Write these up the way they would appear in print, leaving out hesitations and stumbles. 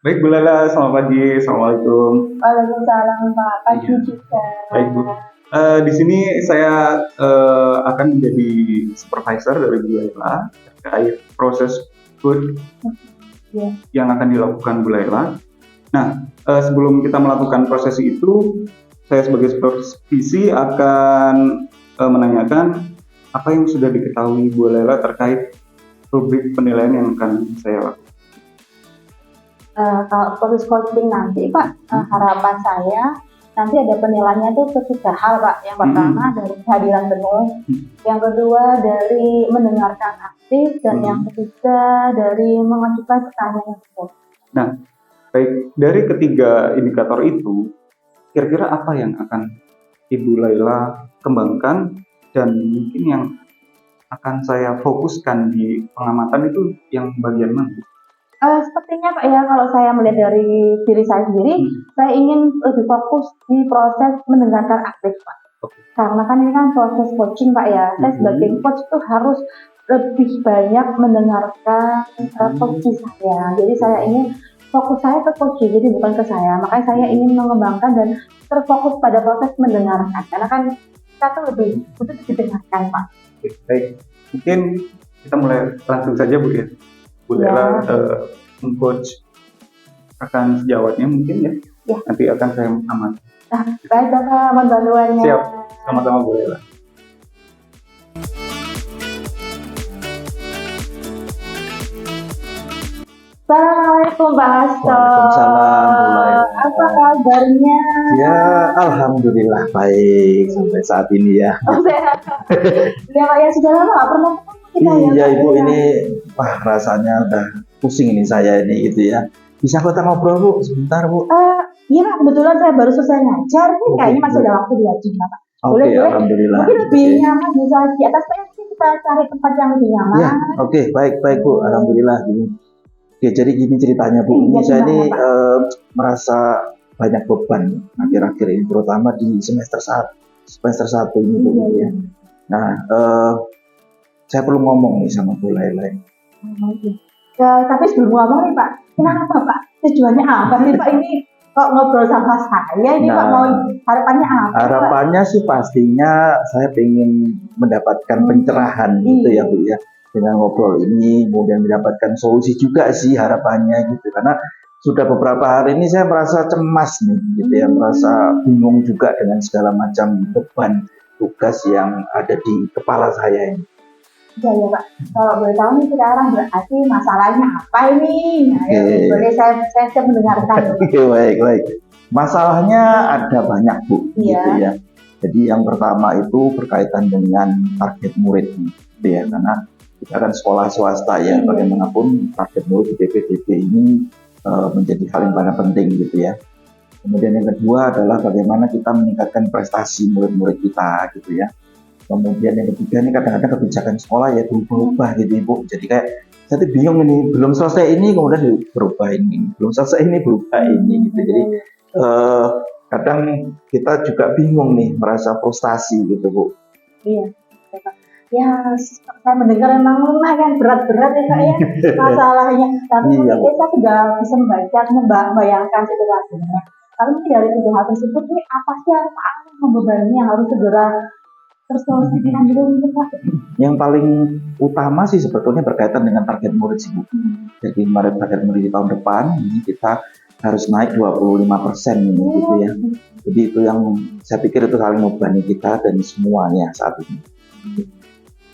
Baik Bu Lela, selamat pagi. Assalamualaikum. Waalaikumsalam Pak, pagi Iya, juga. baik Bu. Di sini saya akan menjadi supervisor dari Bu Lela terkait proses food Ya, yang akan dilakukan Bu Lela. Nah, sebelum kita melakukan proses itu, saya sebagai supervisi akan menanyakan apa yang sudah diketahui Bu Lela terkait rubrik penilaian yang akan saya lakukan. kalau proses coaching nanti Pak, harapan saya nanti ada penilaiannya itu ketiga hal Pak. Yang pertama dari kehadiran penuh, yang kedua dari mendengarkan aktif, dan yang ketiga dari mengajukan pertanyaan itu. Nah, baik dari ketiga indikator itu, kira-kira apa yang akan Ibu Laila kembangkan dan mungkin yang akan saya fokuskan di pengamatan itu yang bagian mana? Sepertinya Pak ya, kalau saya melihat dari diri saya sendiri, saya ingin lebih fokus di proses mendengarkan aktif Pak. Oke. Karena kan ini kan proses coaching Pak ya, saya sebagai coach itu harus lebih banyak mendengarkan coach saya. Jadi saya ingin fokus saya ke coach, jadi bukan ke saya. Makanya saya ingin mengembangkan dan terfokus pada proses mendengarkan. Karena kan kita tuh lebih butuh didengarkan Pak. Oke, baik. Mungkin kita mulai langsung saja Bu ya. Bu Lela meng-coach akan sejawatnya mungkin ya. Ya. Nanti akan saya amati. Nah, baik Bapak, mohon bantuannya. Siap, sama-sama Bu Lela. Assalamualaikum Pak Hasto. Waalaikumsalam Bu Laila. Apa kabarnya? Ya, alhamdulillah baik sampai saat ini ya. Oh, sehat. Ya Pak ya, sudah lama nggak pernah ketemu kita ya. Iya Pak, Ibu, ya. ini wah rasanya udah pusing ini saya ini gitu ya. Bisa kita ngobrol Bu sebentar Bu? Iya Pak, kebetulan saya baru selesai ngajar nih, kayaknya masih ada waktu 2 jam Pak. Oke, alhamdulillah. Mungkin lebih nyaman bisa di atas Pak, nanti kita cari tempat yang lebih nyaman. Ya, oke, baik Bu, alhamdulillah gini. Oke, jadi gini ceritanya Bu. Ini saya ini merasa banyak beban akhir-akhir ini, terutama di semester 1 ini Bu ya. Nah, saya perlu ngomong nih sama Bu Laila. Ya, tapi sebelum ngomong nih Pak, kenapa Pak? Tujuannya apa sih Pak ini? Kok ngobrol sama saya ini Pak, mau harapannya apa? Harapannya sih pastinya saya ingin mendapatkan pencerahan gitu ya Bu ya. Dengan ngobrol ini kemudian mendapatkan solusi juga sih harapannya gitu. Karena sudah beberapa hari ini saya merasa cemas nih gitu ya, merasa bingung juga dengan segala macam beban tugas yang ada di kepala saya ini. Ya Pak, kalau boleh tahu nih sekarang berarti masalahnya apa ini? Nah, boleh saya mendengarkan. Oke, baik. Masalahnya ada banyak Bu, gitu ya. Jadi yang pertama itu berkaitan dengan target murid, gitu ya. Karena kita kan sekolah swasta ya, bagaimanapun target murid di PPDB ini menjadi hal yang paling penting gitu ya. Kemudian yang kedua adalah bagaimana kita meningkatkan prestasi murid-murid kita gitu ya. Kemudian yang ketiga ini kadang-kadang kebijakan sekolah ya berubah gitu Ibu. Jadi kayak saya tuh bingung ini, belum selesai ini kemudian berubah ini, belum selesai ini berubah ini gitu. Jadi kadang kita juga bingung nih, merasa frustasi gitu Bu. Iya, ya saya mendengar memang lumayan berat-berat ya Kak ya masalahnya. Tapi saya sudah bisa membayangkan situasinya. Tapi dari tiga hal tersebut ini apa sih yang paling membebani yang harus segera terselesaikan dulu mungkin Pak? Yang paling utama sih sebetulnya berkaitan dengan target murid sih Bu. Jadi kemarin target murid di tahun depan ini kita harus naik 25% gitu ya. Jadi itu yang saya pikir itu saling membebani kita dan semuanya saat ini.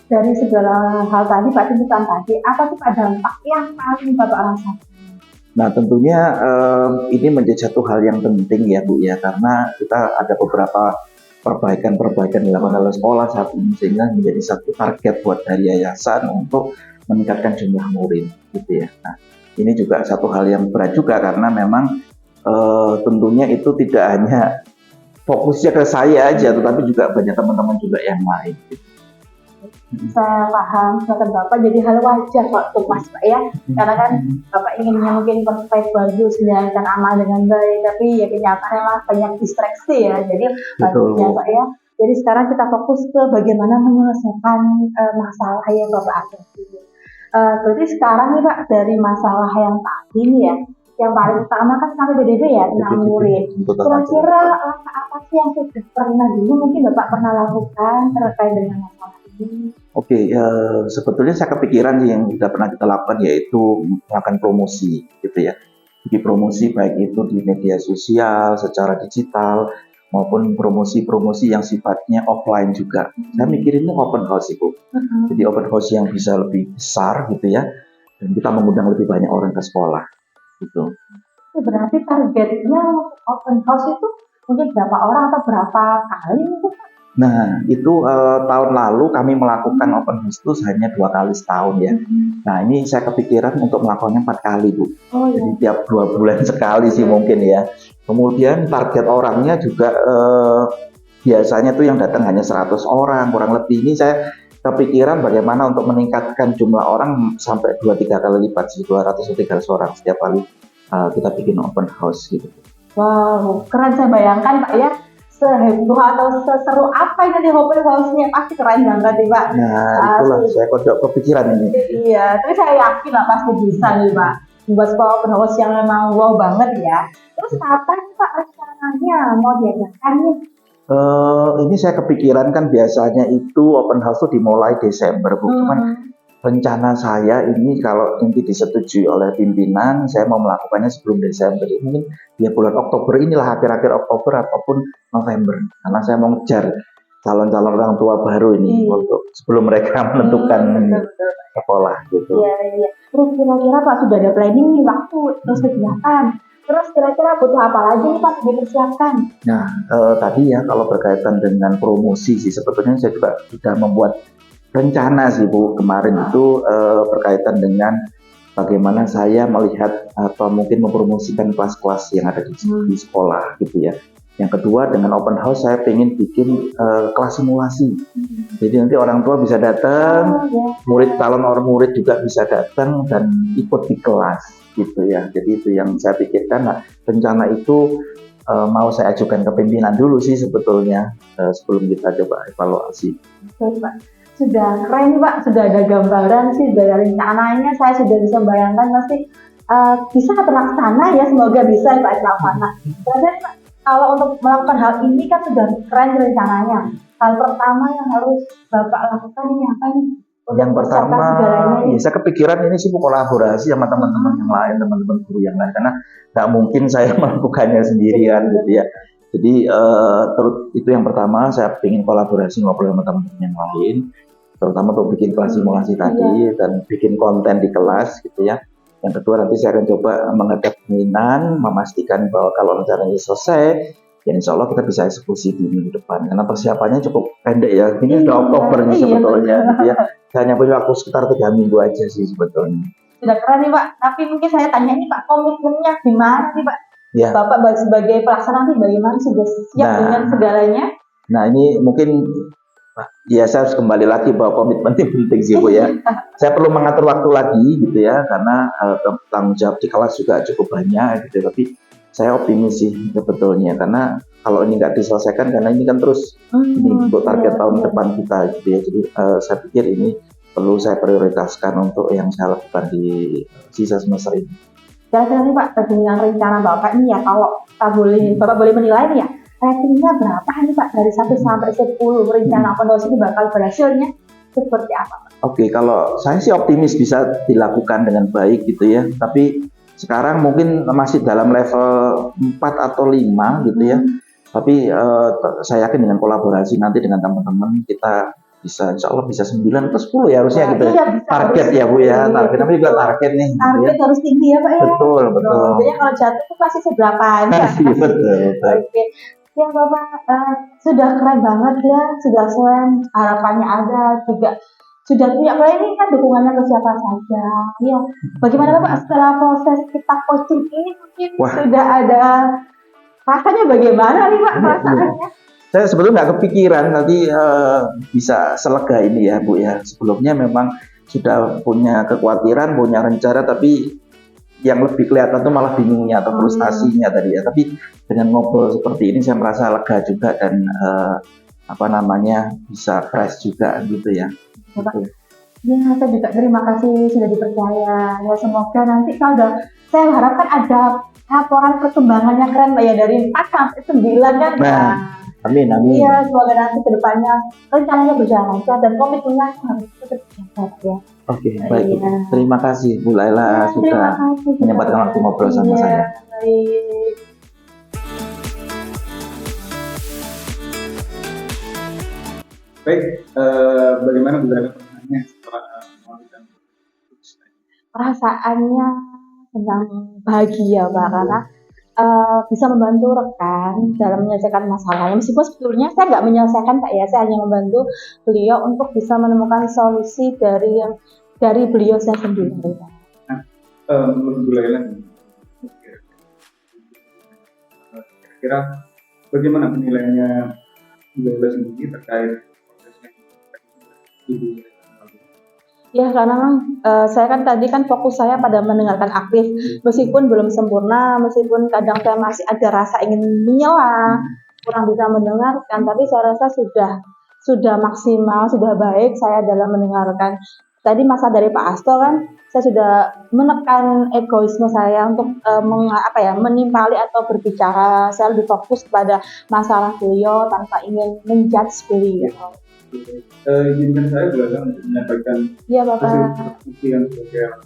Dari segala hal tadi Pak, tuntutan tadi, apa sih Pak dampak yang paling Bapak rasakan? Nah tentunya ini menjadi satu hal yang penting ya Bu ya, karena kita ada beberapa perbaikan dilakukan oleh sekolah saat ini sehingga menjadi satu target buat dari yayasan untuk meningkatkan jumlah murid gitu ya. Nah ini juga satu hal yang berat juga karena memang tentunya itu tidak hanya fokusnya ke saya aja, tetapi juga banyak teman-teman juga yang lain. Gitu. Saya paham kata Bapak, jadi hal wajar kok cemas Pak ya, karena kan Bapak inginnya mungkin perfect bagus menjalankan amal dengan baik, tapi ya kenyataannya lah banyak distraksi ya, jadi baiknya Pak ya. Jadi sekarang kita fokus ke bagaimana menyelesaikan masalah yang Bapak hadapi. Berarti sekarang nih Pak, dari masalah yang tadi nih ya, yang paling utama kan sampai BDB ya tentang murid. Kira-kira langkah apa sih yang sudah pernah dulu mungkin Bapak pernah lakukan terkait dengan masalah ini? Oke, sebetulnya saya kepikiran sih yang sudah pernah kita lakukan yaitu melakukan promosi gitu ya. Jadi promosi baik itu di media sosial, secara digital, maupun promosi-promosi yang sifatnya offline juga. Saya mikirinnya open house itu. Jadi open house yang bisa lebih besar gitu ya, dan kita mengundang lebih banyak orang ke sekolah gitu. Berarti targetnya open house itu mungkin berapa orang atau berapa kali itu? Nah, itu tahun lalu kami melakukan open house itu hanya 2 kali setahun ya. Nah, ini saya kepikiran untuk melakukannya 4 kali, Bu. Jadi tiap 2 bulan sekali sih mungkin ya. Kemudian target orangnya juga biasanya tuh yang datang hanya 100 orang, kurang lebih. Ini saya kepikiran bagaimana untuk meningkatkan jumlah orang sampai 2-3 kali lipat sih, 200 atau 300 orang setiap kali kita bikin open house gitu. Wow, keren, saya bayangkan Pak ya. Seheboh atau seseru apa ini di open house-nya, pasti keren banget nih Pak. Nah, itulah saya kok kepikiran ini. Iya, tapi saya yakin lah pasti bisa nih Pak membuat sebuah open house yang memang wow banget ya. Terus kapan Pak rencananya mau diadakan nih? Ini saya kepikiran kan biasanya itu open house itu dimulai Desember, Bu. Cuman rencana saya ini kalau nanti disetujui oleh pimpinan, saya mau melakukannya sebelum Desember. Mungkin ya bulan Oktober inilah, akhir-akhir Oktober ataupun November. Karena saya mau ngejar calon-calon orang tua baru ini untuk sebelum mereka menentukan sekolah gitu. Iya. Terus kira-kira Pak sudah ada planning nih waktu terus kegiatan. Terus kira-kira butuh apa lagi nih Pak dipersiapkan? Nah, tadi ya kalau berkaitan dengan promosi sih sebetulnya saya juga sudah membuat rencana sih Bu kemarin itu berkaitan dengan bagaimana saya melihat atau mungkin mempromosikan kelas-kelas yang ada di sekolah gitu ya. Yang kedua dengan open house saya pengen bikin kelas simulasi. Jadi nanti orang tua bisa datang, calon orang murid juga bisa datang dan ikut di kelas gitu ya. Jadi itu yang saya pikirkan. Nah, rencana itu mau saya ajukan ke pimpinan dulu sih sebetulnya sebelum kita coba evaluasi. Baik Pak. Sudah keren nih Pak, sudah ada gambaran sih dari rencananya, saya sudah bisa bayangkan pasti bisa terlaksana ya, semoga bisa Pak terlaksana. Dan kalau untuk melakukan hal ini kan sudah keren rencananya. Hal pertama yang harus Bapak lakukan ini apa nih? Yang pertama, ya, saya kepikiran ini sih kolaborasi sama teman-teman yang lain, teman-teman guru yang lain, karena nggak mungkin saya melakukannya sendirian gitu ya. Jadi terus itu yang pertama, saya ingin kolaborasi ngobrol sama teman-teman yang lain, terutama untuk bikin kelas simulasi tadi dan bikin konten di kelas gitu ya. Yang kedua nanti saya akan coba menghadap pimpinan, memastikan bahwa kalau rencananya selesai, ya insya Allah kita bisa eksekusi di minggu depan. Karena persiapannya cukup pendek ya, ini sudah Oktober nih sebetulnya gitu ya. Saya hanya punya waktu sekitar 3 minggu aja sih sebetulnya. Sudah keren nih Pak, tapi mungkin saya tanya nih Pak, komitmennya gimana nih Pak? Ya. Bapak sebagai pelaksana nih bagaimana, sudah siap dengan segalanya? Nah ini mungkin ya saya harus kembali lagi bahwa komitmen itu penting sih Bu ya. Saya perlu mengatur waktu lagi gitu ya, karena tanggung jawab di kelas juga cukup banyak gitu. Tapi saya optimis sih sebetulnya, karena kalau ini nggak diselesaikan, karena ini kan terus ini untuk target tahun depan kita gitu ya. Jadi saya pikir ini perlu saya prioritaskan untuk yang saya lakukan di sisa semester ini. Kira-kira nih Pak, dengan rencana Bapak ini ya, kalau Bapak boleh menilai nih ya, ratingnya berapa nih Pak dari 1 sampai 10 rencana open house ini bakal berhasilnya seperti apa Pak? Oke, kalau saya sih optimis bisa dilakukan dengan baik gitu ya, tapi sekarang mungkin masih dalam level 4 atau 5 gitu ya. Tapi saya yakin dengan kolaborasi nanti dengan teman-teman kita bisa, insya Allah bisa 9 atau 10 ya harusnya gitu. Iya, target ya Bu ya, target, tapi juga target nih. Target ya. Harus tinggi ya Pak ya. Betul. Jadi kalau jatuh itu pasti seberapa aja. Betul. Oke. Ya Bapak, sudah keren banget ya, sudah keren, harapannya ada juga. Sudah punya planning kan, dukungannya ke siapa saja. Ya, bagaimana Bapak setelah proses kita coaching ini mungkin sudah ada rasanya bagaimana nih Pak perasaannya? Saya sebetulnya nggak kepikiran nanti bisa selega ini ya Bu ya. Sebelumnya memang sudah punya kekhawatiran, punya rencana, tapi yang lebih kelihatan tuh malah bingungnya atau frustasinya tadi ya. Tapi dengan ngobrol seperti ini saya merasa lega juga dan bisa fresh juga gitu ya. Ya, saya juga terima kasih sudah dipercaya. Ya, semoga nanti kalau udah, saya harapkan ada laporan perkembangannya keren Mbak ya dari 4 sampai 9 kan. Nah, amin, amin. Iya, semoga nanti ke depannya rencananya berjalan lancar dan komitmennya harus tetap jaga ya. Oke, baik. Iya. Terima kasih Bu Laila Ya, terima sudah kasih. menyempatkan waktu ngobrol sama Iya, saya. baik. Baik, bagaimana Bu Laila perasaannya setelah melakukan kursus tadi? Perasaannya senang bahagia Pak karena bisa membantu rekan dalam menyelesaikan masalahnya. Meskipun sebetulnya saya nggak menyelesaikan Pak ya, saya hanya membantu beliau untuk bisa menemukan solusi dari beliau saya sendiri. Nah, menurut Bu Laila, kira-kira bagaimana penilaiannya Bu Laila sendiri terkait prosesnya? Ya karena memang saya kan tadi kan fokus saya pada mendengarkan aktif, meskipun belum sempurna, meskipun kadang saya masih ada rasa ingin menyela, kurang bisa mendengarkan, tapi saya rasa sudah maksimal, sudah baik saya dalam mendengarkan. Tadi masa dari Pak Asto kan, saya sudah menekan egoisme saya untuk menimpali atau berbicara. Saya lebih fokus pada masalah beliau tanpa ingin menjudge beliau. Izinkan saya Bu Laila untuk menyampaikan Iya Bapak. hasil yang sebagai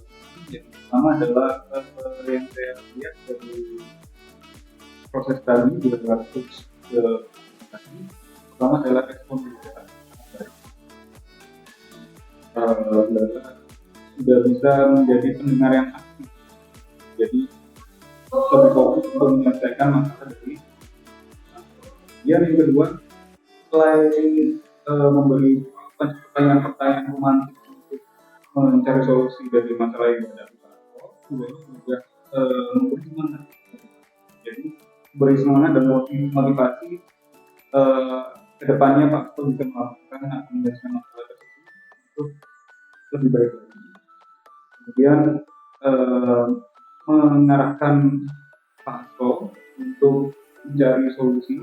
yang pertama adalah yang saya lihat dari proses tadi Bu Laila coach ke tadi, pertama adalah respon Bu Laila. Bu Laila sudah bisa menjadi pendengar yang aktif, jadi lebih fokus untuk menyelesaikan masalah dari yang kedua, selain memberi pertanyaan-pertanyaan romantis untuk mencari solusi dari masalah yang dihadapi Pak Asto, juga memberi semangat. Jadi beri semangat dan motivasi ke depannya Pak Asto bisa melakukan atau menyelesaikan masalah tersebut untuk lebih baik lagi. Kemudian mengarahkan Pak Asto untuk mencari solusi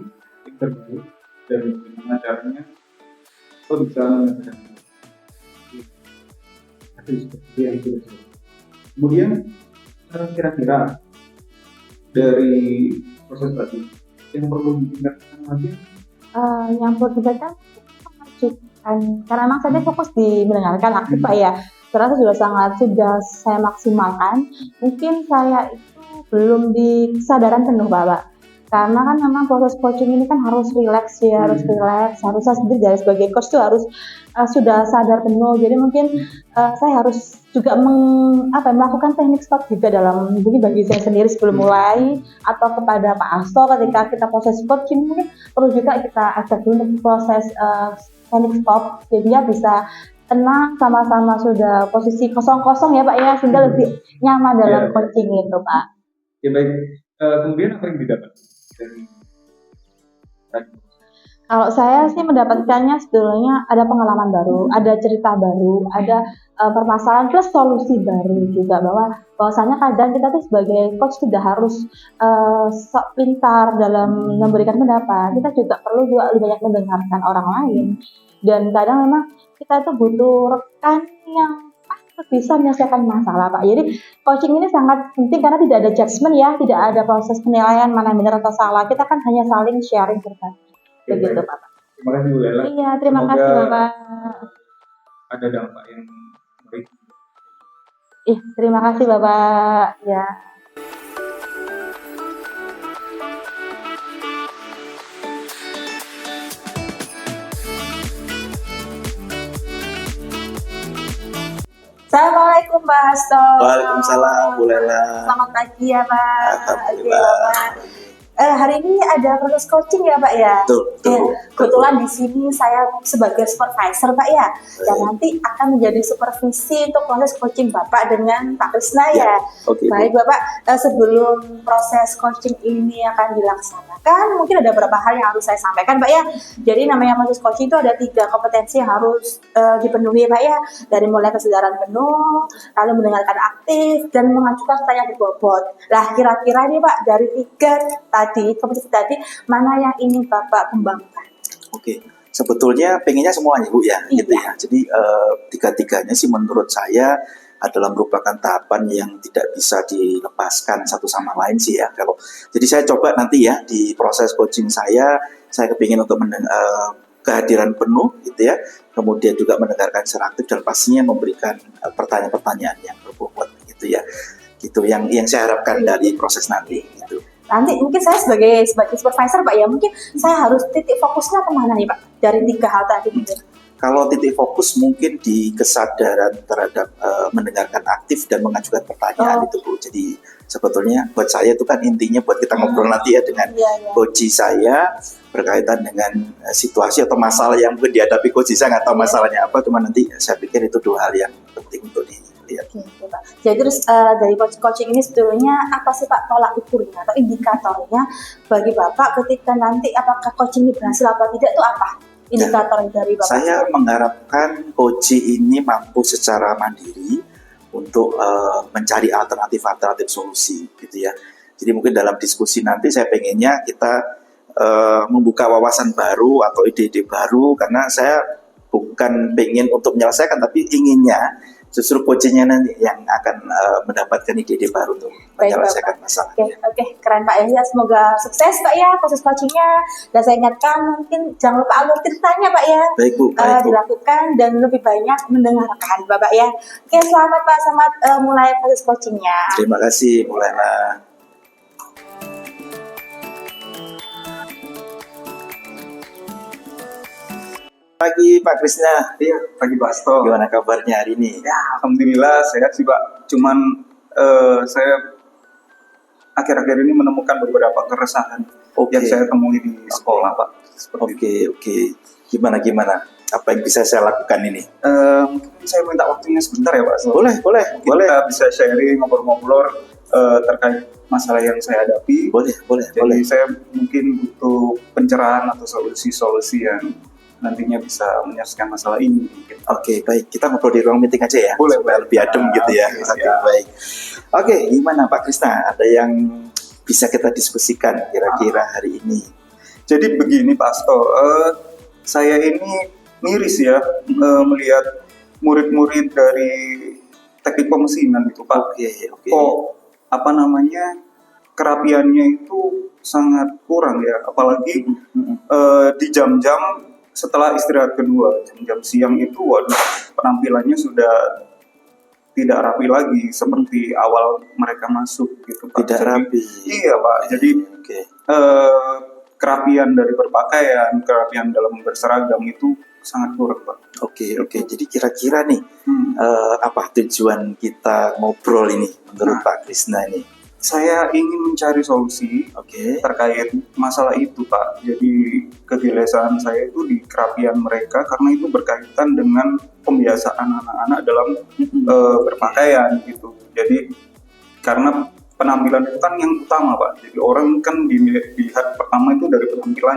yang terbaik dan bagaimana caranya atau bisa menyelesaikan hasil seperti yang sudah saya. Kemudian kira-kira dari proses tadi yang perlu ditingkatkan lagi, Yang perlu ditingkatkan melanjutkan karena memang saya fokus di mendengarkan aktif Pak ya. Terasa sudah saya maksimalkan. Mungkin saya itu belum di kesadaran penuh Pak. Karena kan memang proses coaching ini kan harus relax ya, harus saya sendiri dari sebagai coach itu harus sudah sadar penuh. Jadi mungkin saya harus juga melakukan teknik stop juga dalam mungkin bagi saya sendiri sebelum mulai atau kepada Pak Asto ketika kita proses coaching mungkin perlu juga kita ajak dulu untuk proses teknik stop. Jadinya bisa tenang sama-sama sudah posisi kosong-kosong ya Pak ya sehingga lebih nyaman dalam coaching itu Pak. Ya baik. Kemudian apa yang didapat dari tadi? Kalau saya sih mendapatkannya sebetulnya ada pengalaman baru, ada cerita baru, ada permasalahan plus solusi baru juga bahwasanya kadang kita tuh sebagai coach tidak harus sok pintar dalam memberikan pendapat, kita juga perlu juga lebih banyak mendengarkan orang lain dan kadang memang kita itu butuh rekan yang bisa menyelesaikan masalah Pak. Jadi coaching ini sangat penting karena tidak ada judgement ya, tidak ada proses penilaian mana yang benar atau salah. Kita kan hanya saling sharing berbagi. Begitu Pak. Terima kasih Bu Laila. Iya, terima kasih Bapak. Ada dampak yang baik. Terima kasih Bapak. Ya. Assalamualaikum Pak Hasto. Waalaikumsalam Bu Laila. Selamat pagi ya Pak. Alhamdulillah. Oke, Bapak. Hari ini ada proses coaching ya Pak ya? Betul. Kebetulan di sini saya sebagai supervisor Pak ya. Dan nanti akan menjadi supervisi untuk proses coaching Bapak dengan Pak Krisna ya. Oke. Baik Bapak, sebelum proses coaching ini akan dilaksanakan, mungkin ada beberapa hal yang harus saya sampaikan Pak ya. Jadi namanya proses coaching itu ada 3 kompetensi yang harus dipenuhi Pak ya. Dari mulai kesadaran penuh, lalu mendengarkan aktif, dan mengajukan pertanyaan berbobot. Nah kira-kira nih Pak, dari 3 kompetensi tadi, mana yang ingin Bapak kembangkan? Oke. sebetulnya pengennya semuanya Bu ya, Iya. gitu ya. Jadi tiga-tiganya sih menurut saya adalah merupakan tahapan yang tidak bisa dilepaskan satu sama lain sih ya. Jadi saya coba nanti ya di proses coaching saya kepingin untuk kehadiran penuh gitu ya, kemudian juga mendengarkan secara aktif dan pastinya memberikan pertanyaan-pertanyaan yang berbobot gitu ya. Gitu yang saya harapkan dari proses nanti gitu. Nanti mungkin saya sebagai supervisor Pak ya, mungkin saya harus titik fokusnya kemana nih Pak dari 3 hal tadi mungkin. Kalau titik fokus mungkin di kesadaran terhadap mendengarkan aktif dan mengajukan pertanyaan itu Bu. Jadi sebetulnya buat saya itu kan intinya buat kita ngobrol nanti ya dengan coach saya berkaitan dengan situasi atau masalah yang mungkin dihadapi coach saya, nggak tahu masalahnya apa, cuma nanti saya pikir itu 2 hal yang penting untuk dilihat. Oke, Pak. Jadi terus dari coaching ini sebetulnya apa sih Pak tolak ukurnya atau indikatornya bagi Bapak ketika nanti apakah coaching ini berhasil apa tidak itu apa indikator dari Bapak? Saya mengharapkan coach ini mampu secara mandiri untuk mencari alternatif solusi gitu ya. Jadi mungkin dalam diskusi nanti saya pengennya kita membuka wawasan baru atau ide-ide baru, karena saya bukan pengen untuk menyelesaikan tapi inginnya justru coachingnya nanti yang akan mendapatkan ide-ide baru untuk menyelesaikan masalah. Oke, keren Pak ya. Semoga sukses Pak ya proses coachingnya. Dan saya ingatkan mungkin jangan lupa alur ceritanya Pak ya. Baik Bu, baik Bu. Dilakukan dan lebih banyak mendengarkan Bapak ya. Oke, selamat Pak, selamat mulai proses coachingnya. Terima kasih, mulailah. Pagi Pak Krisna. Iya, pagi Pak Asto. Gimana kabarnya hari ini? Ya, alhamdulillah sehat sih Pak. Cuman saya akhir-akhir ini menemukan beberapa keresahan yang saya temui di sekolah Pak. Oke. Gimana? Apa yang bisa saya lakukan ini? Mungkin saya minta waktunya sebentar ya Pak Asto. Boleh. Kita bisa sharing, ngobrol-ngobrol terkait masalah yang saya hadapi. Boleh. Jadi saya mungkin butuh pencerahan atau solusi-solusi yang nantinya bisa menyelesaikan masalah ini. Oke, baik. Kita ngobrol di ruang meeting aja ya. Boleh. Supaya lebih adem gitu ya. Oke, baik. Oke, gimana Pak Krisna? Ada yang bisa kita diskusikan kira-kira hari ini? Jadi begini Pak Asto, saya ini miris ya melihat murid-murid dari teknik pemesinan itu Pak. Oke. Kok kerapiannya itu sangat kurang ya, apalagi di jam-jam setelah istirahat kedua, jam-jam siang itu penampilannya sudah tidak rapi lagi seperti awal mereka masuk gitu Pak. Tidak rapi. Iya Pak, jadi kerapian dari berpakaian, kerapian dalam berseragam itu sangat kurang Pak. Oke. Jadi kira-kira nih apa tujuan kita ngobrol ini menurut Pak Krisna ini? Saya ingin mencari solusi terkait masalah itu Pak. Jadi kegelisahan saya itu di kerapian mereka karena itu berkaitan dengan pembiasaan anak-anak dalam berpakaian gitu. Jadi karena penampilan itu kan yang utama Pak. Jadi orang kan dilihat pertama itu dari penampilan.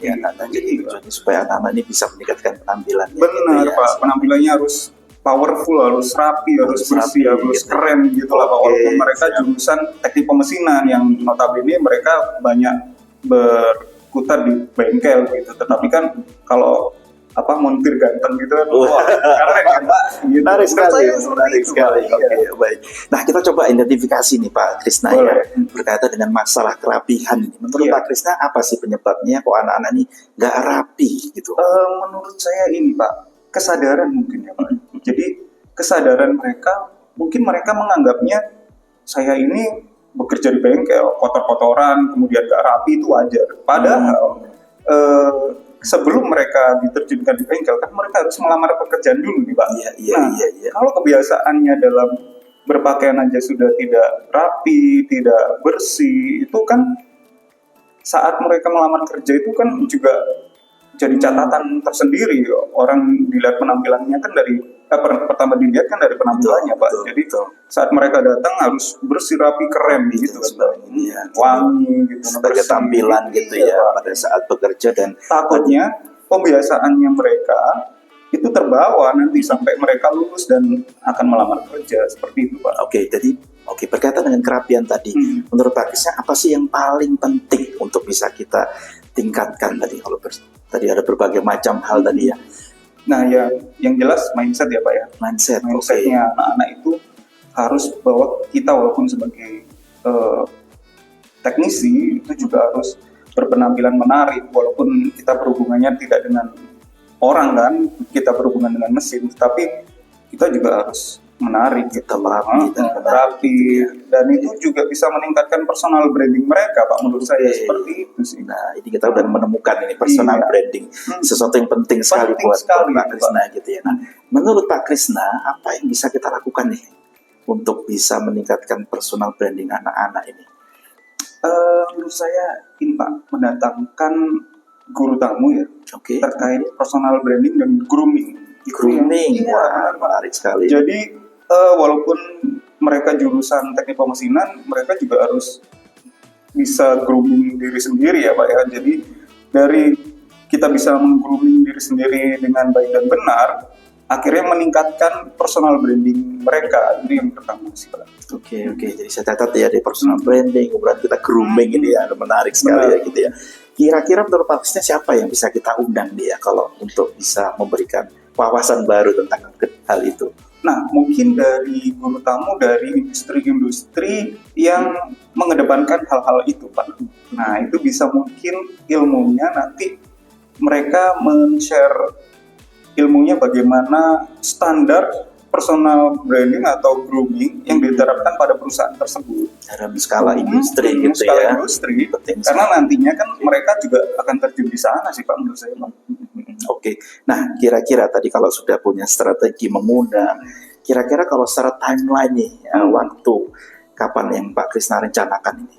Ya, jadi tujuannya supaya anak-anak ini bisa meningkatkan penampilannya. Benar gitu, Pak. Penampilannya harus powerful, harus rapi, harus bersih, harus keren gitu lah Pak. Walaupun mereka jurusan teknik pemesinan yang notabene mereka banyak berkutat di bengkel gitu. Tetapi kan kalau montir ganteng gitu kan, keren kan Pak. Gitu. Menarik sekali. Oke, baik. Nah, kita coba identifikasi nih Pak Krisna ya, berkaitan dengan masalah kerapihan. Menurut Pak Krisna apa sih penyebabnya kok anak-anak ini nggak rapi gitu? Menurut saya ini Pak, kesadaran mungkin ya Pak. Jadi kesadaran mereka, mungkin mereka menganggapnya saya ini bekerja di bengkel, kotor-kotoran, kemudian gak rapi itu wajar. Padahal sebelum mereka diterjunkan di bengkel, kan mereka harus melamar pekerjaan dulu nih Pak. Iya. Kalau kebiasaannya dalam berpakaian aja sudah tidak rapi, tidak bersih, itu kan saat mereka melamar kerja itu kan juga jadi catatan tersendiri. Orang dilihat penampilannya kan pertama dilihat kan dari penampilannya Pak. Jadi saat mereka datang harus bersih, rapi, keren gitu, wangi gitu, sebagai tampilan gitu ya pada saat bekerja. Dan takutnya pembiasaannya mereka itu terbawa nanti sampai mereka lulus dan akan melamar kerja seperti itu Pak. Oke, jadi Oke, berkaitan dengan kerapian tadi, menurut Pak Krisna apa sih yang paling penting untuk bisa kita tingkatkan tadi? Kalau tadi ada berbagai macam hal tadi ya. Nah, yang jelas mindset ya Pak ya. Mindsetnya anak-anak itu harus bahwa kita walaupun sebagai teknisi itu juga harus berpenampilan menarik, walaupun kita berhubungannya tidak dengan orang kan, kita berhubungan dengan mesin, tapi kita juga harus menarik, kita rapi, dan itu juga bisa meningkatkan personal branding mereka Pak, menurut saya seperti itu sih. Nah, ini kita udah menemukan ini personal branding, sesuatu yang penting sekali buat Pak Krisna gitu ya. Nah, menurut Pak Krisna apa yang bisa kita lakukan nih untuk bisa meningkatkan personal branding anak-anak ini? Menurut saya ini Pak, mendatangkan guru tamu ya, terkait personal branding dan grooming. Wah, menarik sekali. Jadi walaupun mereka jurusan teknik pemesinan, mereka juga harus bisa grooming diri sendiri ya Pak ya. Jadi dari kita bisa meng-grooming diri sendiri dengan baik dan benar, akhirnya meningkatkan personal branding mereka. Itu yang pertama sih Pak. Oke. Jadi saya catat ya, di personal branding, kemudian kita grooming ini ya, menarik sekali ya gitu ya. Kira-kira menurut Pak Krisna siapa yang bisa kita undang dia kalau untuk bisa memberikan wawasan baru tentang hal itu? Nah, mungkin dari guru tamu dari industri-industri yang mengedepankan hal-hal itu, Pak. Nah, itu bisa mungkin ilmunya nanti mereka men-share ilmunya bagaimana standar personal branding atau grooming yang diterapkan pada perusahaan tersebut. Dalam skala industri gitu skala ya. Industri, karena nantinya kan mereka juga akan terjun di sana sih Pak, menurut saya Pak. Oke. Nah, kira-kira tadi kalau sudah punya strategi mengundang, kira-kira kalau secara timeline nih, waktu kapan yang Pak Krisna rencanakan ini?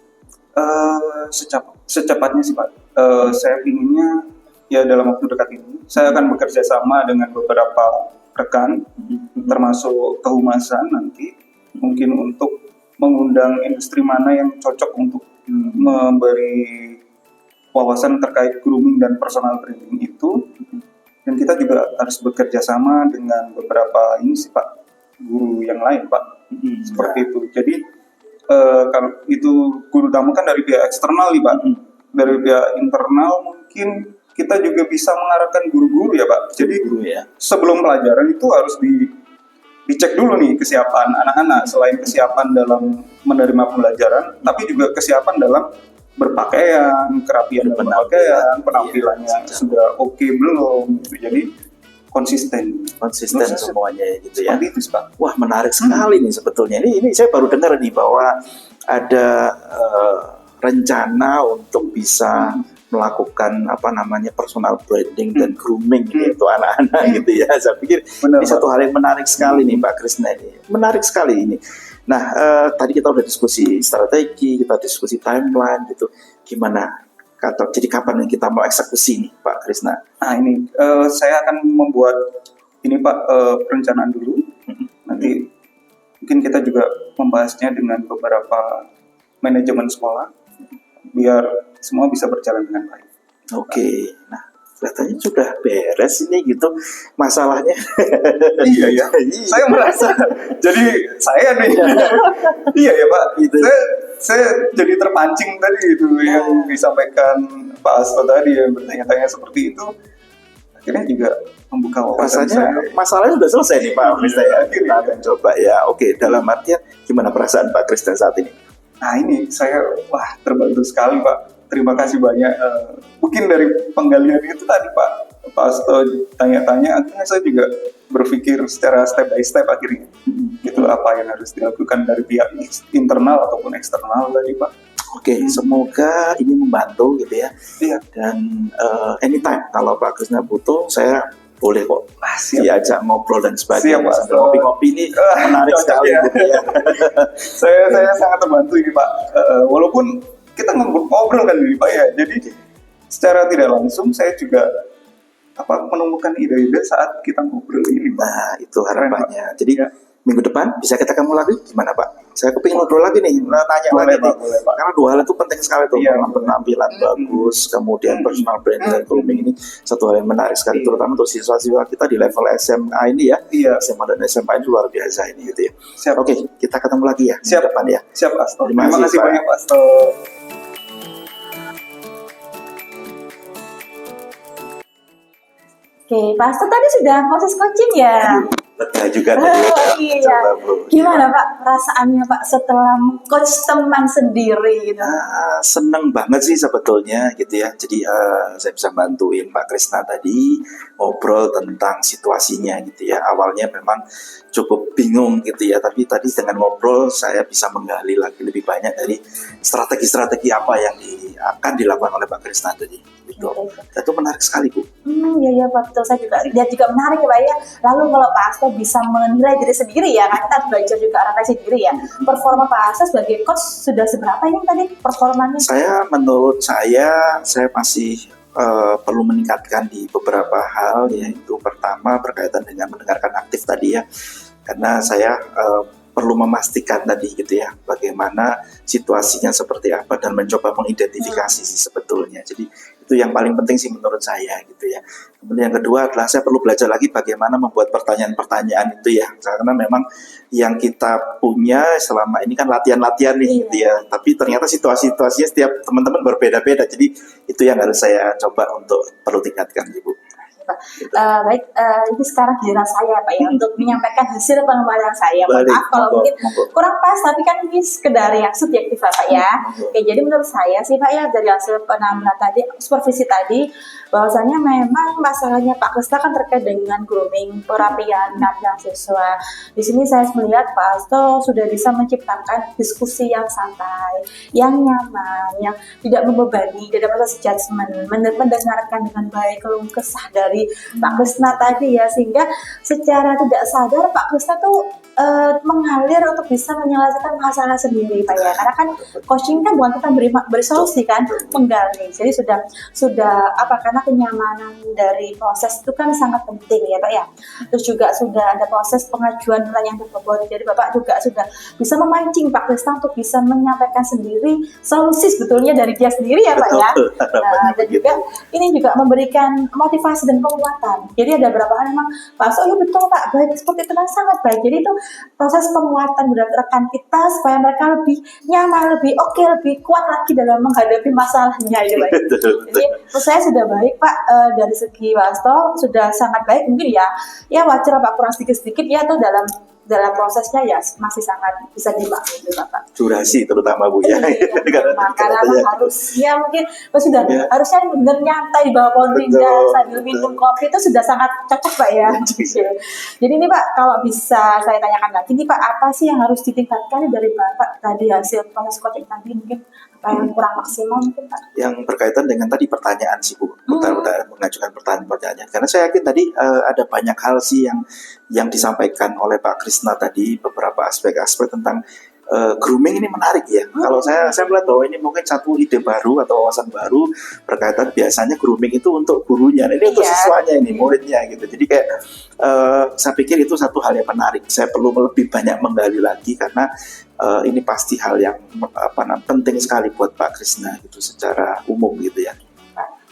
Secepatnya sih Pak. Saya inginnya ya dalam waktu dekat ini, saya akan bekerja sama dengan beberapa rekan, termasuk kehumasan nanti, mungkin untuk mengundang industri mana yang cocok untuk memberi wawasan terkait grooming dan personal branding itu. Dan kita juga harus bekerja sama dengan beberapa ini sih Pak, guru yang lain Pak, seperti itu. Jadi kalau itu guru tamu kan dari pihak eksternal nih Pak, dari pihak internal mungkin kita juga bisa mengarahkan guru-guru ya Pak. Jadi sebelum pelajaran itu harus dicek dulu nih kesiapan anak-anak, selain kesiapan dalam menerima pembelajaran, tapi juga kesiapan dalam berpakaian, kerapian dalam berpakaian, penampilannya sudah oke belum gitu. Jadi konsisten semuanya gitu ya. Seperti itu Pak. Wah, menarik sekali nih sebetulnya. Ini saya baru dengar nih bahwa ada rencana untuk bisa melakukan personal branding dan grooming untuk anak-anak gitu ya. Saya pikir ini satu hal yang menarik sekali nih Pak Krisna ini. Menarik sekali ini. Nah, tadi kita udah diskusi strategi, kita diskusi timeline gitu. Gimana? Jadi kapan yang kita mau eksekusi nih Pak Krisna? Nah ini saya akan membuat ini Pak perencanaan dulu. Nanti mungkin kita juga membahasnya dengan beberapa manajemen sekolah biar semua bisa berjalan dengan baik. Oke. Nah, kelihatannya sudah beres ini gitu masalahnya. Iya. Saya merasa jadi saya nih. Iya ya Pak. Gitu. Saya jadi terpancing tadi itu yang disampaikan Pak Asto tadi yang bertanya-tanya seperti itu. Akhirnya juga membuka wawasan saya. Masalahnya sudah selesai nih Pak Krisna ya. Kita akan coba ya. Oke, dalam artian gimana perasaan Pak Krisna saat ini? Nah ini saya terbantu sekali Pak. Terima kasih banyak. Mungkin dari penggalian itu tadi Pak Asto tanya-tanya, akhirnya saya juga berpikir secara step by step akhirnya. Gitu apa yang harus dilakukan dari pihak internal ataupun eksternal tadi Pak. Oke, semoga ini membantu gitu ya. Iya. Dan anytime kalau Pak Krisna butuh, saya boleh kok diajak ngobrol dan sebagainya. Sambil ngopi-ngopi ini menarik sekali gitu ya. Saya sangat terbantu ini Pak. Walaupun kita ngobrol kan ini Pak ya. Jadi secara tidak langsung saya juga menemukan ide-ide saat kita ngobrol ini Pak. Nah, itu harapannya. Jadi minggu depan bisa kita ketemu lagi gimana Pak? Saya kepingin ngobrol lagi nih, nanya Boleh, lagi nih. Pak, boleh, Pak. Karena dua hal itu penting sekali tuh, Iya. penampilan bagus, kemudian personal branding dan grooming ini satu hal yang menarik sekali, Iya. terutama untuk siswa-siswa kita di level SMA ini ya. Iya. SMA dan SMA ini luar biasa ini gitu ya. Siap. Oke, kita ketemu lagi ya Siap. di depan ya. Siap, Asto. Terima Terima kasih, kasih Pak. banyak, Pak Asto. Oke, Pak Asto tadi sudah proses coaching ya? Lega juga Oh, tadi. iya. Coba, Bro. Gimana Pak perasaannya Pak setelah coach teman sendiri gitu? Seneng banget sih sebetulnya gitu ya. Jadi saya bisa bantuin Pak Krisna tadi ngobrol tentang situasinya gitu ya. Awalnya memang cukup bingung gitu ya, tapi tadi dengan ngobrol saya bisa menggali lagi lebih banyak dari strategi-strategi apa yang akan dilakukan oleh Pak Krisna tadi. Gitu. Dan itu menarik sekali Bu. Iya ya Pak, betul. Saya juga lihat juga menarik ya Pak ya. Lalu kalau Pak Asto bisa menilai diri sendiri ya, kan kita belajar juga refleksi diri ya. Performa Pak Asto sebagai coach sudah seberapa ini tadi performanya? Menurut saya masih perlu meningkatkan di beberapa hal, yaitu pertama berkaitan dengan mendengarkan aktif tadi ya, karena saya perlu memastikan tadi gitu ya bagaimana situasinya seperti apa dan mencoba mengidentifikasi sih sebetulnya. Jadi itu yang paling penting sih menurut saya gitu ya. Kemudian yang kedua adalah saya perlu belajar lagi bagaimana membuat pertanyaan-pertanyaan itu ya, karena memang yang kita punya selama ini kan latihan-latihan nih gitu ya, tapi ternyata situasi-situasinya setiap teman-teman berbeda-beda. Jadi itu yang harus saya coba untuk perlu tingkatkan Ibu. Baik, ini sekarang giliran saya Pak ya untuk menyampaikan hasil pengembangan saya. Balik, Maaf kalau monggo, mungkin monggo. kurang pas, tapi kan ini sekedar yang subjektif Pak ya. Oke, jadi menurut saya sih Pak ya dari hasil penampilan tadi, supervisi tadi, bahwasanya memang masalahnya Pak Krisna kan terkait dengan grooming, perapian penampilan siswa. Di sini saya melihat Pak Asto sudah bisa menciptakan diskusi yang santai, yang nyaman, yang tidak membebani, tidak ada proses judgment, mendengarkan dengan baik keluh kesah dari Pak Krisna tadi ya, sehingga secara tidak sadar Pak Krisna tuh mengalir untuk bisa menyelesaikan masalah sendiri Pak ya, karena kan coaching kan bukan kita beri solusi kan, menggali. Jadi sudah apa, karena kenyamanan dari proses itu kan sangat penting ya Pak ya. Terus juga sudah ada proses pengajuan pertanyaan tersebut, jadi Bapak juga sudah bisa memancing Pak Krisna untuk bisa menyampaikan sendiri solusi sebetulnya dari dia sendiri ya Pak ya. Dan juga ini juga memberikan motivasi dan penguatan. Jadi ada beberapa hal memang Pak Asto, ya betul Pak, baik seperti itu kan sangat baik. Jadi itu proses penguatan buat rekan kita supaya mereka lebih nyaman, lebih oke, lebih kuat lagi dalam menghadapi masalahnya ya Pak. Jadi menurut saya sudah baik Pak, dari segi Pak Asto sudah sangat baik. Mungkin ya wajar Pak kurang sedikit ya, atau dalam prosesnya ya masih sangat bisa dimaklumi Bapak. Durasi terutama Bu ya. Karena harus ya mungkin sudah Ya. harusnya benar nyantai di bawah pohon rindang sambil minum kopi itu sudah sangat cocok Pak ya. Jadi ini Pak, kalau bisa saya tanyakan lagi nih Pak, apa sih yang harus ditingkatkan dari Bapak tadi hasil proses coaching tadi, mungkin apa yang kurang maksimal mungkin Pak? Yang berkaitan dengan tadi pertanyaan sih Bu, mengajukan pertanyaan-pertanyaan. Karena saya yakin tadi ada banyak hal sih yang disampaikan oleh Pak Krisna tadi, beberapa aspek-aspek tentang grooming ini menarik ya. Kalau saya melihat bahwa ini mungkin satu ide baru atau wawasan baru berkaitan, biasanya grooming itu untuk gurunya, ini untuk siswanya, ini muridnya gitu. Jadi kayak saya pikir itu satu hal yang menarik. Saya perlu lebih banyak menggali lagi karena ini pasti hal yang penting sekali buat Pak Krisna gitu secara umum gitu ya.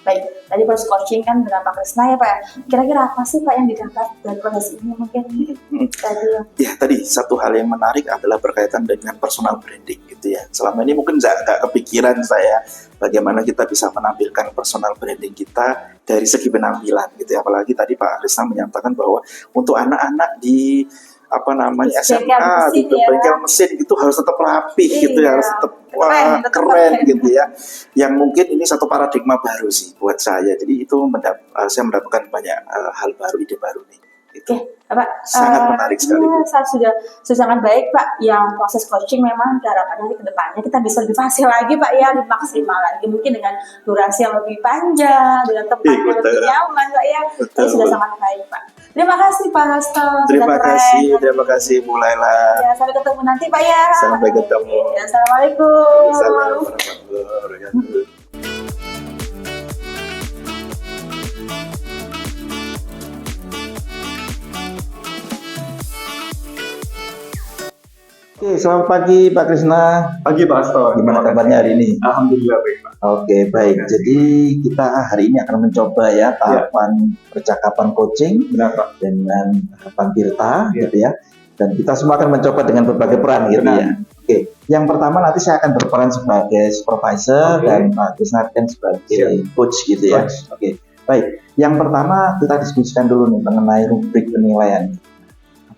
Baik, tadi proses coaching kan dengan Pak Krisna ya Pak ya. Kira-kira apa sih Pak yang didapat dari proses ini mungkin tadi? Ya tadi satu hal yang menarik adalah berkaitan dengan personal branding gitu ya. Selama ini mungkin nggak kepikiran saya bagaimana kita bisa menampilkan personal branding kita dari segi penampilan gitu ya. Apalagi tadi Pak Krisna menyatakan bahwa untuk anak-anak di SMA gitu, bengkel mesin gitu harus tetap rapi gitu ya, harus tetap keren gitu ya. Yang mungkin ini satu paradigma baru sih buat saya. Jadi itu saya mendapatkan banyak hal baru, ide baru nih. Itu Pak, sangat menarik sekali. Sudah sangat baik Pak. Yang proses coaching memang harapannya nanti ke depannya kita bisa lebih fasih lagi Pak ya, lebih maksimal lagi, mungkin dengan durasi yang lebih panjang, dengan tempat yang lebih nyaman Pak ya. Itu sudah sangat baik Pak. Terima kasih Pak Asto. Terima kasih Bu Laila. Ya, sampai ketemu nanti Pak ya. Sampai ketemu. Ya, Assalamualaikum. Assalamualaikum warahmatullahi wabarakatuh. Oke, selamat pagi Pak Krisna. Pagi Pak Asto. Gimana kabarnya hari ini? Alhamdulillah baik Pak. Oke, baik. Jadi kita hari ini akan mencoba ya tahapan percakapan coaching Benar Pak. dengan tahapan Tirta, Ya. gitu ya. Dan kita semua akan mencoba dengan berbagai peran, gitu Benar. ya. Oke, yang pertama nanti saya akan berperan sebagai supervisor Oke. dan Pak Krisna akan sebagai coach, gitu ya. Coach. Oke, baik. Yang pertama kita diskusikan dulu nih mengenai rubrik penilaian.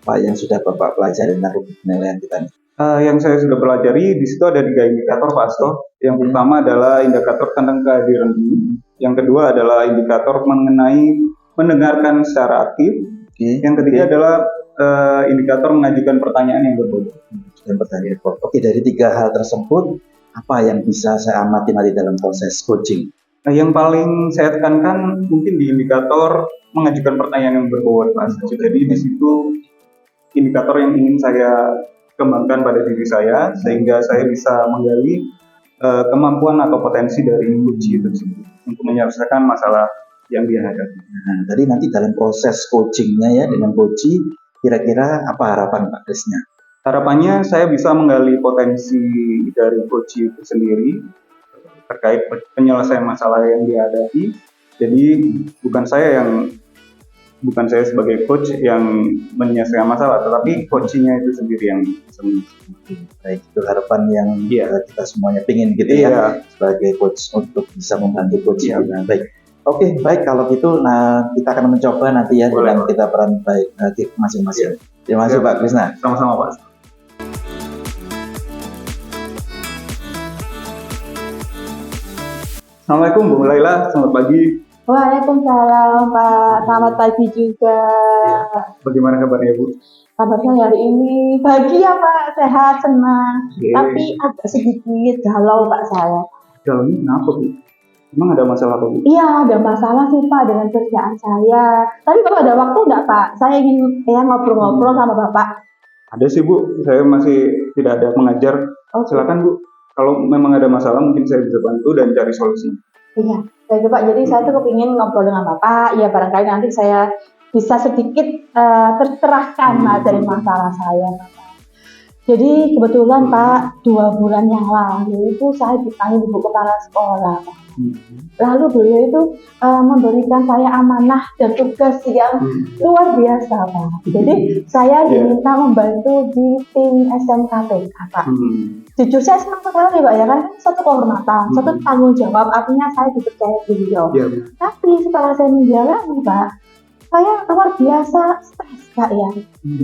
Apa yang sudah Bapak pelajari tentang rubrik penilaian kita nih? Yang saya sudah pelajari di situ ada 3 indikator Pak Asto. Yang pertama adalah indikator tentang kehadiran diri. Yang kedua adalah indikator mengenai mendengarkan secara aktif. Oke. Yang ketiga adalah indikator mengajukan pertanyaan yang berbobot. Dan pertanyaan. Oke, dari 3 hal tersebut, apa yang bisa saya amati nanti dalam proses coaching? Nah, yang paling saya tekankan mungkin di indikator mengajukan pertanyaan yang berbobot Pak Asto. Jadi di situ indikator yang ingin saya kembangkan pada diri saya sehingga saya bisa menggali kemampuan atau potensi dari coach itu tersebut untuk menyelesaikan masalah yang dia hadapi. Nah, tadi nanti dalam proses coachingnya ya dengan coach, kira-kira apa harapan Pak Krisna? Harapannya saya bisa menggali potensi dari coach itu sendiri terkait penyelesaian masalah yang dia hadapi. Jadi bukan saya sebagai coach yang menyelesaikan masalah, tetapi coachnya itu sendiri yang bisa menyelesaikan. Baik, itu harapan yang Iya. kita semuanya pingin gitu ya sebagai coach untuk bisa membantu coach. Iya. Nah, baik. Oke, baik kalau gitu, nah kita akan mencoba nanti ya Boleh, dengan kita peran baik masing-masing. Terima kasih Iya. Pak Krisna. Sama-sama Pak. Assalamualaikum Bu Laila, selamat pagi. Waalaikumsalam Pak, selamat pagi juga. Bagaimana kabarnya Bu? Kabarnya hari ini bahagia Pak, sehat, senang. Tapi agak sedikit galau Pak saya. Galaunya kenapa Bu? Emang ada masalah apa Bu? Iya, ada masalah sih Pak dengan kerjaan saya. Tapi Bapak ada waktu nggak Pak? Saya ingin ngobrol-ngobrol sama Bapak. Ada sih Bu, saya masih tidak ada mengajar. Silakan Bu, kalau memang ada masalah mungkin saya bisa bantu dan cari solusi. Iya, baik Pak. Jadi saya tuh kepingin ngobrol dengan Bapak. Ya barangkali nanti saya bisa sedikit tercerahkan dari masalah saya. Jadi kebetulan Pak, 2 bulan yang lalu itu saya dipanggil Ibu Kepala Sekolah Pak. Lalu beliau itu memberikan saya amanah dan tugas yang luar biasa Pak. Jadi saya diminta membantu di tim SMKPK Pak. Jujur saya senang sekali Pak ya, kan satu kehormatan, satu tanggung jawab, artinya saya dipercaya beliau. Tapi setelah saya menjalani Pak, saya luar biasa stres Pak ya.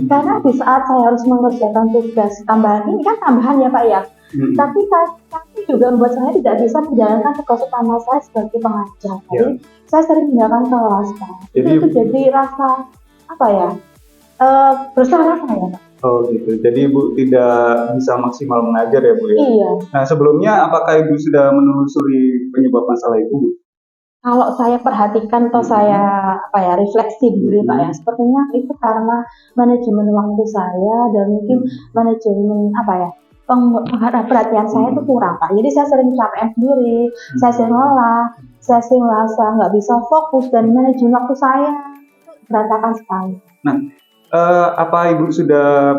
Karena di saat saya harus mengerjakan tugas tambahan, ini kan tambahan ya Pak ya. Tapi juga membuat saya tidak bisa menjalankan tugas utama saya sebagai pengajar. Jadi saya sering meninggalkan kelas Pak. Itu jadi rasa apa ya, bersalah saya Pak. Oh gitu, jadi Ibu tidak bisa maksimal mengajar ya Bu ya? Iya. Nah sebelumnya apakah Ibu sudah menelusuri penyebab masalah itu Bu? Kalau saya perhatikan atau saya refleksi diri Pak ya, sepertinya itu karena manajemen waktu saya dan mungkin manajemen perhatian saya itu kurang Pak. Jadi saya sering capek sendiri, saya sering lelah, saya sering merasa nggak bisa fokus dan manajemen waktu saya berantakan sekali. Nah, apa Ibu sudah,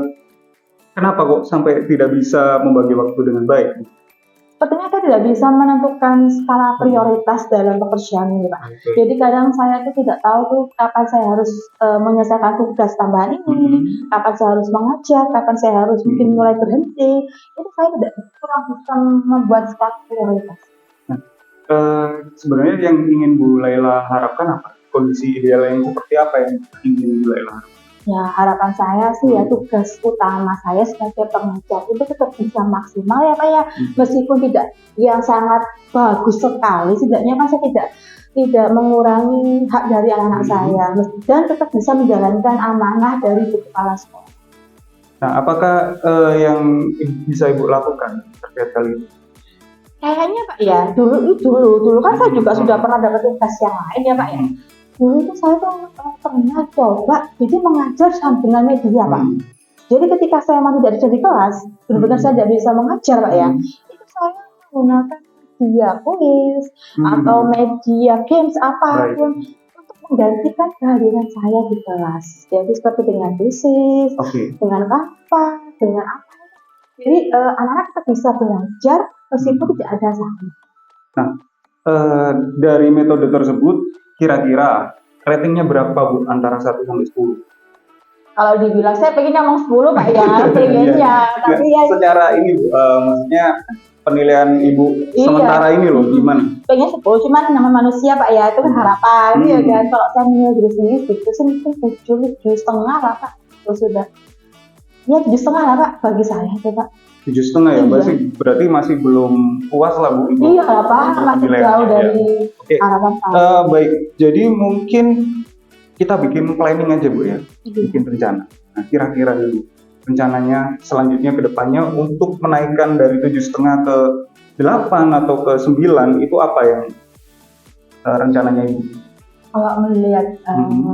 kenapa kok sampai tidak bisa membagi waktu dengan baik? Sepertinya saya tidak bisa menentukan skala prioritas dalam pekerjaan ini Pak. Jadi kadang saya itu tidak tahu tuh kapan saya harus menyelesaikan tugas tambahan ini, kapan saya harus mengajar, kapan saya harus mungkin mulai berhenti. Itu saya kurang bisa membuat skala prioritas. Nah, sebenarnya yang ingin Bu Laila harapkan apa? Kondisi ideal yang seperti apa yang ingin Bu Laila harapkan? Ya harapan saya sih ya tugas utama saya sebagai pengajar itu tetap bisa maksimal ya Pak ya, meskipun tidak yang sangat bagus sekali, setidaknya kan saya tidak mengurangi hak dari anak-anak saya dan tetap bisa menjalankan amanah dari kepala sekolah. Nah apakah yang bisa Ibu lakukan terkait hal itu? Kayaknya Pak ya dulu kan saya juga sudah pernah dapat tugas yang lain ya Pak ya. Dulu itu saya tuh pernah coba jadi mengajar dengan media Pak. Jadi ketika saya masih tidak di kelas, benar-benar saya tidak bisa mengajar Pak ya. Itu saya menggunakan media kuis atau media games apapun untuk menggantikan kehadiran saya di kelas. Jadi seperti dengan tesis, dengan Canva, dengan apa. Jadi anak-anak tetap bisa belajar meskipun tidak ada sampah. Nah, dari metode tersebut kira-kira ratingnya berapa Bu antara 1 sampai 10? Kalau dibilang saya pengennya ngomong 10 Pak ya, pengennya. Tapi ya Secara ini Bu, maksudnya penilaian Ibu Iya. sementara ini loh gimana? pengen 10, cuman nama manusia Pak ya, itu kan harapan ya kan. Kalau saya menilai diri sendiri gitu sih mungkin 7,5 lah Pak. Terus sudah. Ya 7,5 lah Pak bagi saya tuh Pak. 7,5 ya, Iya. berarti masih belum puas lah Bu Ibu. Iya lah Pak, masih Penilaian, jauh ya. dari Oke. harapan saya. Baik, jadi mungkin kita bikin planning aja Bu ya, bikin rencana. Nah kira-kira dulu rencananya selanjutnya ke depannya untuk menaikkan dari 7,5 ke 8 atau ke 9 itu apa yang rencananya Ibu? Kalau melihat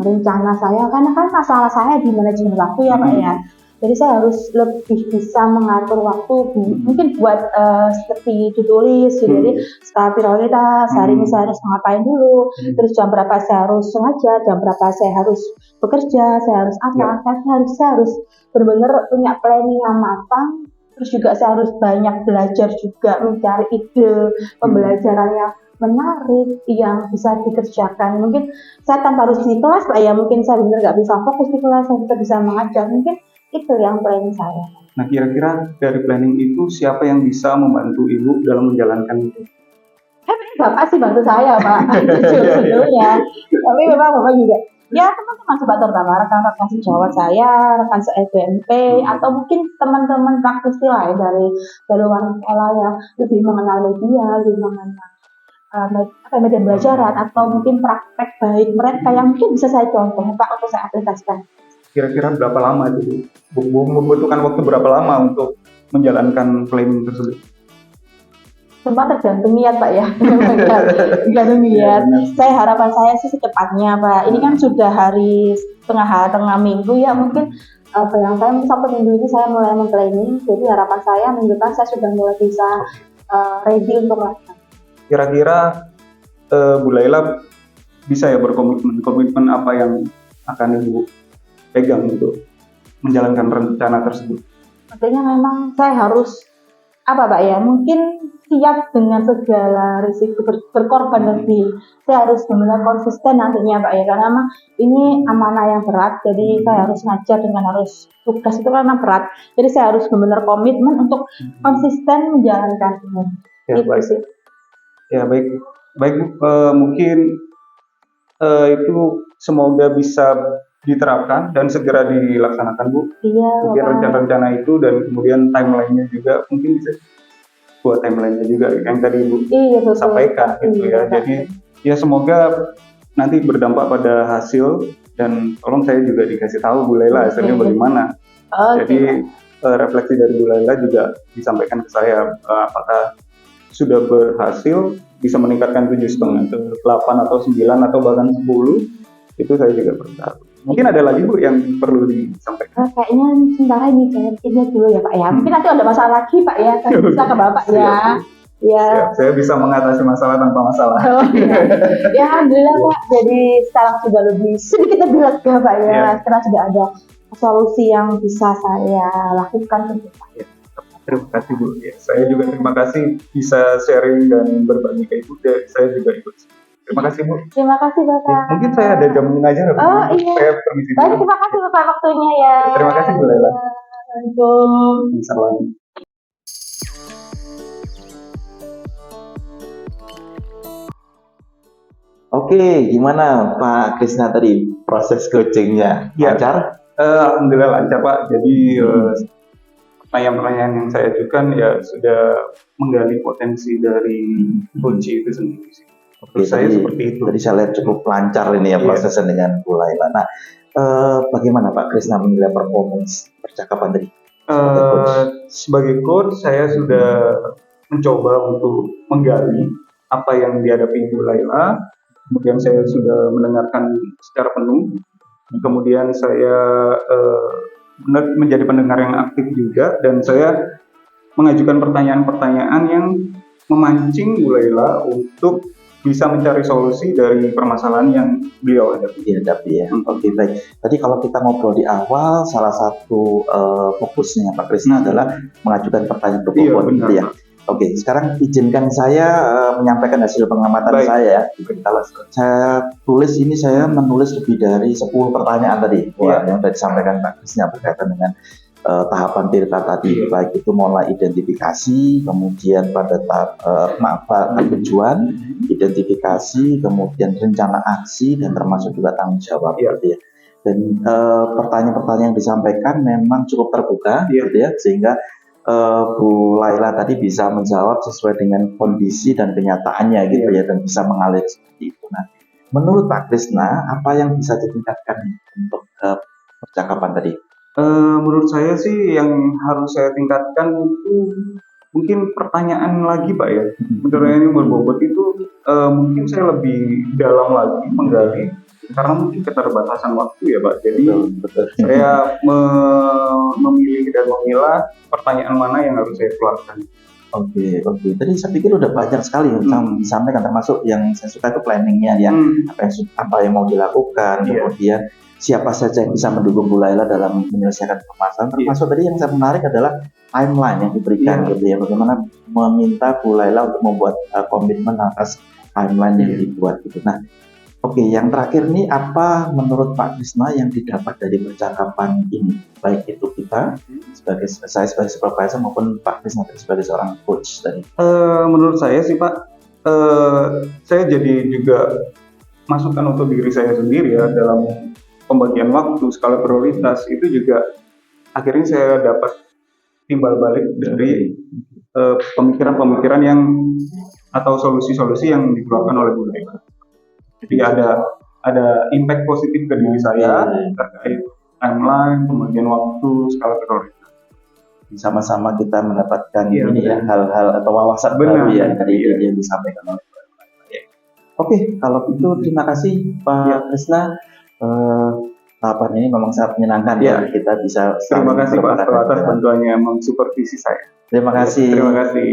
rencana saya, karena kan masalah saya di manajemen waktu ya Pak ya. Jadi saya harus lebih bisa mengatur waktu, mungkin buat seperti ditulis, jadi skala prioritas, hari ini saya harus ngapain dulu, terus jam berapa saya harus sengaja, jam berapa saya harus bekerja, saya harus apa, saya harus benar-benar punya planning yang matang, terus juga saya harus banyak belajar juga, mencari ide pembelajaran yang menarik yang bisa dikerjakan. Mungkin saya tanpa harus di kelas Pak ya, mungkin saya benar nggak bisa fokus di kelas, saya tetap bisa mengajar, mungkin itu yang planning saya. Nah kira-kira dari planning itu siapa yang bisa membantu Ibu dalam menjalankan itu? Bapak sih bantu saya Pak, sebetulnya. Tapi memang Bapak juga, ya teman-teman sebatas terutama rekan-rekan sejawat saya, rekan se-FBMP, atau mungkin teman-teman praktisi lain dari luar sekolah yang lebih mengenal media, lebih mengenal media belajaran, atau mungkin praktek baik mereka yang mungkin bisa saya contoh Pak untuk saya aplikasikan. Kira-kira berapa lama itu Bu? Membutuhkan waktu berapa lama untuk menjalankan planning tersebut? Semua tergantung niat Pak ya. Tergantung niat. Saya harapan saya sih secepatnya Pak. Ini kan sudah hari tengah minggu ya, mungkin yang saya Sabtu minggu ini saya mulai memplanning. Jadi harapan saya minggu depan saya sudah mulai bisa ready untuk melakukan. Kira-kira Bu Laila bisa ya berkomitmen apa yang akan Ibu pegang untuk menjalankan rencana tersebut? Artinya memang saya harus apa Pak ya, mungkin siap dengan segala risiko berkorban lebih. Saya harus benar-benar konsisten nantinya Pak ya, karena memang ini amanah yang berat, jadi saya harus ngajar dengan harus tugas itu karena berat, jadi saya harus benar-benar komitmen untuk konsisten menjalankannya. Ya, Itu baik. sih. Ya baik Bu. Mungkin itu semoga bisa diterapkan dan segera dilaksanakan Bu. Iya, Mungkin Bapak. rencana-rencana itu dan kemudian timelinenya juga mungkin bisa buat timelinenya juga yang tadi Ibu Iya, betul. sampaikan gitu ya. Iya, Jadi ya semoga nanti berdampak pada hasil dan tolong saya juga dikasih tahu Bu Laila hasilnya bagaimana. Oke. Jadi refleksi dari Bu Laila juga disampaikan ke saya apakah sudah berhasil bisa meningkatkan 7,5 ke 8 atau 9 atau bahkan 10, itu saya juga perlu tahu. Mungkin ada lagi Bu yang perlu disampaikan. Kayaknya sementara ini ini dulu ya Pak ya. Mungkin nanti ada masalah lagi Pak ya, saya bisa ke Bapak ya. Ya. Saya bisa mengatasi masalah tanpa masalah. Oh, ya alhamdulillah Pak. Jadi sekarang sudah lebih sedikit lebih lega Pak ya. Ya. Sekarang sudah ada solusi yang bisa saya lakukan untuk Pak. Ya. Terima kasih Bu. Ya, saya juga terima kasih bisa sharing dan berbagi ke Ibu. Saya juga ikut. Terima kasih Bu. Terima kasih Bapak. Ya, mungkin saya ada jam mengajar. Oh iya. Saya permisi Baik, dulu. terima kasih Bapak waktunya ya. Terima kasih Bu Laila. Assalamualaikum. Salam. Oke, gimana Pak Krisna tadi proses coachingnya? Ya. Lancar? Alhamdulillah lancar Pak. Jadi pertanyaan-pertanyaan yang saya ajukan ya sudah menggali potensi dari coach itu sendiri. Oke, saya tadi, seperti itu. Tadi saya lihat cukup lancar ini ya Iya. prosesnya dengan Bu Laila. Nah, bagaimana Pak Krisna menilai performance percakapan tadi? Sebagai coach saya sudah mencoba untuk menggali apa yang dihadapi Bu Laila. Kemudian saya sudah mendengarkan secara penuh. Kemudian saya menjadi pendengar yang aktif juga dan saya mengajukan pertanyaan-pertanyaan yang memancing Bu Laila untuk bisa mencari solusi dari permasalahan yang beliau hadapi. dihadapi ya. Oke, baik. Tadi kalau kita ngobrol di awal, salah satu fokusnya Pak Krisna adalah mengajukan pertanyaan ke Iya, Bobot, benar, gitu ya. Pak. Oke, sekarang izinkan saya menyampaikan hasil pengamatan Baik. saya ya. Kalau saya tulis ini, saya menulis lebih dari 10 pertanyaan tadi yang sudah disampaikan Pak Krisna berkaitan dengan tahapan Tirta tadi, baik itu mulai identifikasi, kemudian pada tahap tujuan, identifikasi, kemudian rencana aksi, dan termasuk juga tanggung jawab, gitu ya. Dan pertanyaan-pertanyaan yang disampaikan memang cukup terbuka, gitu ya, sehingga Bu Laila tadi bisa menjawab sesuai dengan kondisi dan kenyataannya, gitu ya, dan bisa mengalir seperti itu. Nah, menurut Pak Krisna, apa yang bisa ditingkatkan untuk percakapan tadi? Menurut saya sih yang harus saya tingkatkan itu mungkin pertanyaan lagi Pak ya. Pertanyaan yang berbobot itu mungkin saya lebih dalam lagi menggali karena mungkin keterbatasan waktu ya Pak. Jadi Betul. saya memilih dan memilah pertanyaan mana yang harus saya keluarkan. Oke. Tadi saya pikir udah banyak sekali yang disampaikan, termasuk yang saya suka itu planningnya, ya. Apa yang mau dilakukan, kemudian siapa saja yang bisa mendukung Bu Laila dalam menyelesaikan permasalahan. Termasuk tadi yang saya menarik adalah timeline yang diberikan, gitu ya. Bagaimana meminta Bu Laila untuk membuat komitmen atas timeline yang dibuat, gitu. Nah, oke, yang terakhir nih, apa menurut Pak Krisna yang didapat dari percakapan ini? Baik itu kita saya sebagai supervisor maupun Pak Krisna sebagai seorang coach tadi. Menurut saya sih Pak, saya jadi juga masukan untuk diri saya sendiri ya dalam pembagian waktu, skala prioritas itu juga akhirnya saya dapat timbal balik dari pemikiran-pemikiran yang atau solusi-solusi yang dikeluarkan oleh Bu Laila. Jadi ada impact positif ke diri saya terkait timeline, pembagian waktu, skala prioritas. Sama-sama kita mendapatkan hal-hal atau wawasan baru ya dari yang disampaikan oleh Pak Laila. Oke, kalau itu terima kasih Pak Krisna. Tahapan ini memang sangat menyenangkan ya. Kita bisa terima kasih Pak atas bantuannya mensupervisi saya. Terima kasih. Terima kasih.